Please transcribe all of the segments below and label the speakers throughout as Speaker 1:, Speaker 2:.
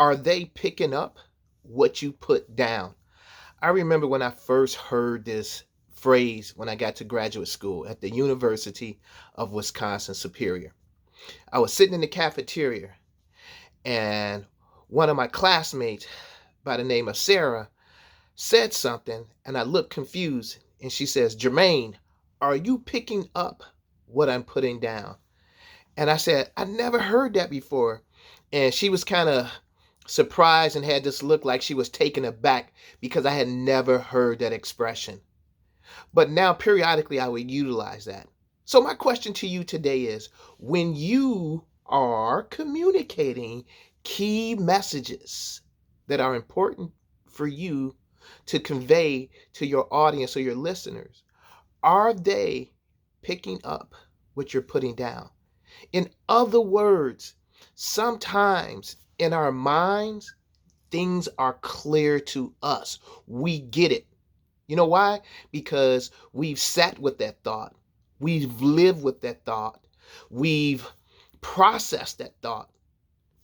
Speaker 1: Are they picking up what you put down? I remember when I first heard this phrase when I got to graduate school at the University of Wisconsin Superior. I was sitting in the cafeteria, and one of my classmates by the name of Sarah said something, and I looked confused, and she says, "Jermaine, are you picking up what I'm putting down?" And I said, "I never heard that before." And she was kind of surprised and had this look like she was taken aback because I had never heard that expression. But now, periodically, I would utilize that. So, my question to you today is, when you are communicating key messages that are important for you to convey to your audience or your listeners, are they picking up what you're putting down? In other words, sometimes in our minds, things are clear to us. We get it. You know why? Because we've sat with that thought. We've lived with that thought. We've processed that thought.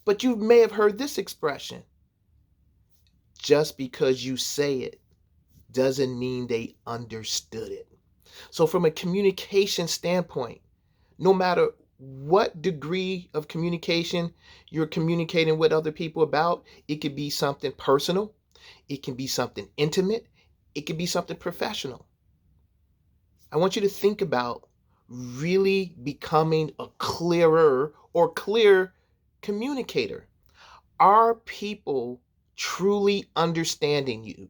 Speaker 1: But you may have heard this expression: just because you say it doesn't mean they understood it. So, from a communication standpoint, no matter what degree of communication you're communicating with other people about, it could be something personal, it can be something intimate, it can be something professional. I want you to think about really becoming a clearer or clear communicator. Are people truly understanding you?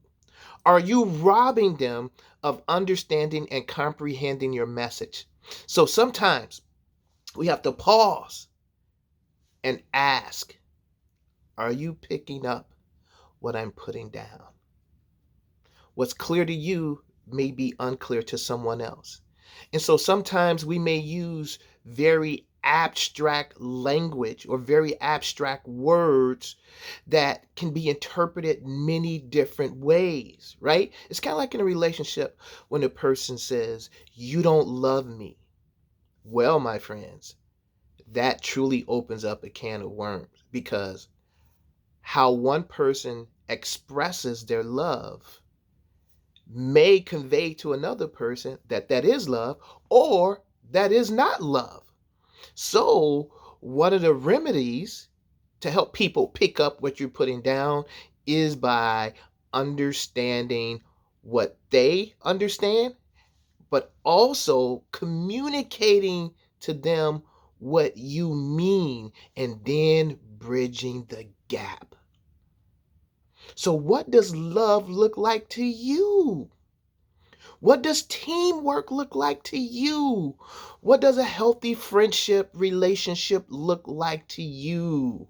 Speaker 1: Are you robbing them of understanding and comprehending your message? So sometimes we have to pause and ask, are you picking up what I'm putting down? What's clear to you may be unclear to someone else. And so sometimes we may use very abstract language or very abstract words that can be interpreted many different ways, right? It's kind of like in a relationship when a person says, "You don't love me." Well, my friends, that truly opens up a can of worms, because how one person expresses their love may convey to another person that that is love or that is not love. So, one of the remedies to help people pick up what you're putting down is by understanding what they understand, but also communicating to them what you mean and then bridging the gap. So, what does love look like to you? What does teamwork look like to you? What does a healthy friendship relationship look like to you?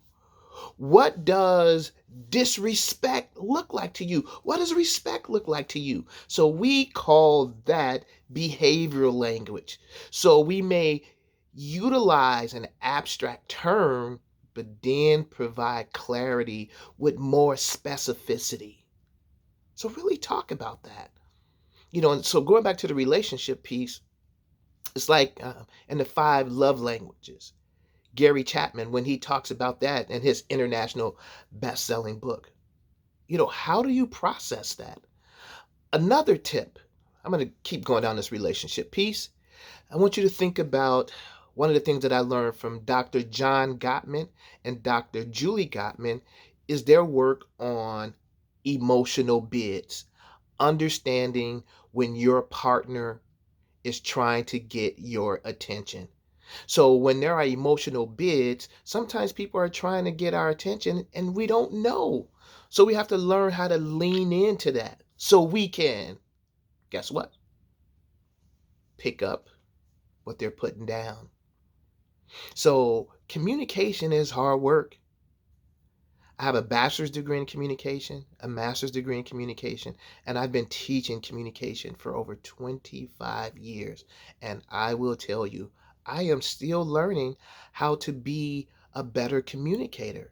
Speaker 1: What does disrespect look like to you? What does respect look like to you? So we call that behavioral language. So we may utilize an abstract term, but then provide clarity with more specificity. So really talk about that. And so going back to the relationship piece, it's like in the five love languages. Gary Chapman, when he talks about that in his international best-selling book. How do you process that? Another tip, I'm going to keep going down this relationship piece. I want you to think about one of the things that I learned from Dr. John Gottman and Dr. Julie Gottman is their work on emotional bids, understanding when your partner is trying to get your attention. So when there are emotional bids, sometimes people are trying to get our attention and we don't know. So we have to learn how to lean into that so we can, guess what? Pick up what they're putting down. So communication is hard work. I have a bachelor's degree in communication, a master's degree in communication, and I've been teaching communication for over 25 years. And I will tell you, I am still learning how to be a better communicator.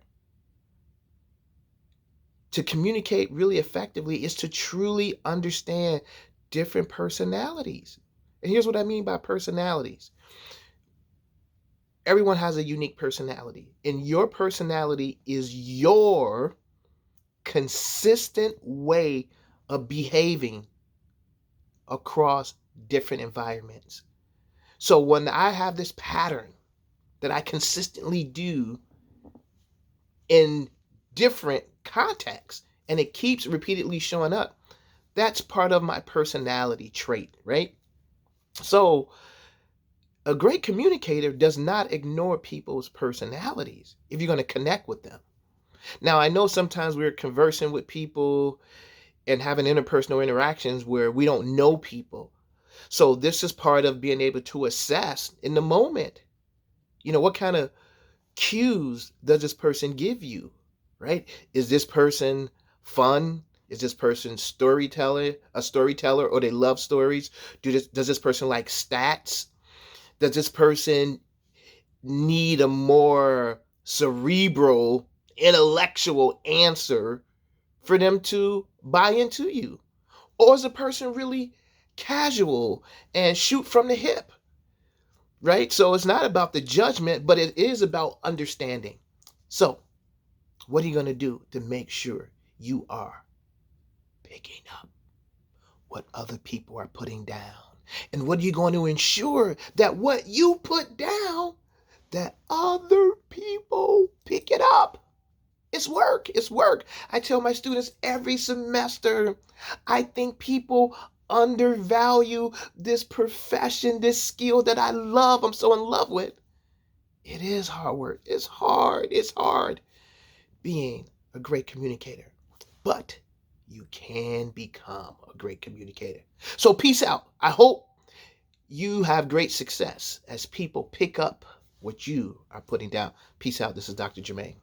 Speaker 1: To communicate really effectively is to truly understand different personalities. And here's what I mean by personalities. Everyone has a unique personality, and your personality is your consistent way of behaving across different environments. So when I have this pattern that I consistently do in different contexts and it keeps repeatedly showing up, that's part of my personality trait, right? So a great communicator does not ignore people's personalities if you're going to connect with them. Now, I know sometimes we're conversing with people and having interpersonal interactions where we don't know people. So this is part of being able to assess in the moment, what kind of cues does this person give you, right? Is this person fun? Is this person a storyteller, or they love stories? Does this person like stats? Does this person need a more cerebral, intellectual answer for them to buy into you? Or is a person really casual and shoot from the hip, right? So it's not about the judgment, but it is about understanding. So, what are you going to do to make sure you are picking up what other people are putting down? And what are you going to ensure that what you put down, that other people pick it up? It's work. It's work. I tell my students every semester, I think people undervalue this profession, this skill that I love, I'm so in love with. It is hard work. It's hard. It's hard being a great communicator. But you can become a great communicator. So peace out. I hope you have great success as people pick up what you are putting down. Peace out. This is Dr. Jermaine.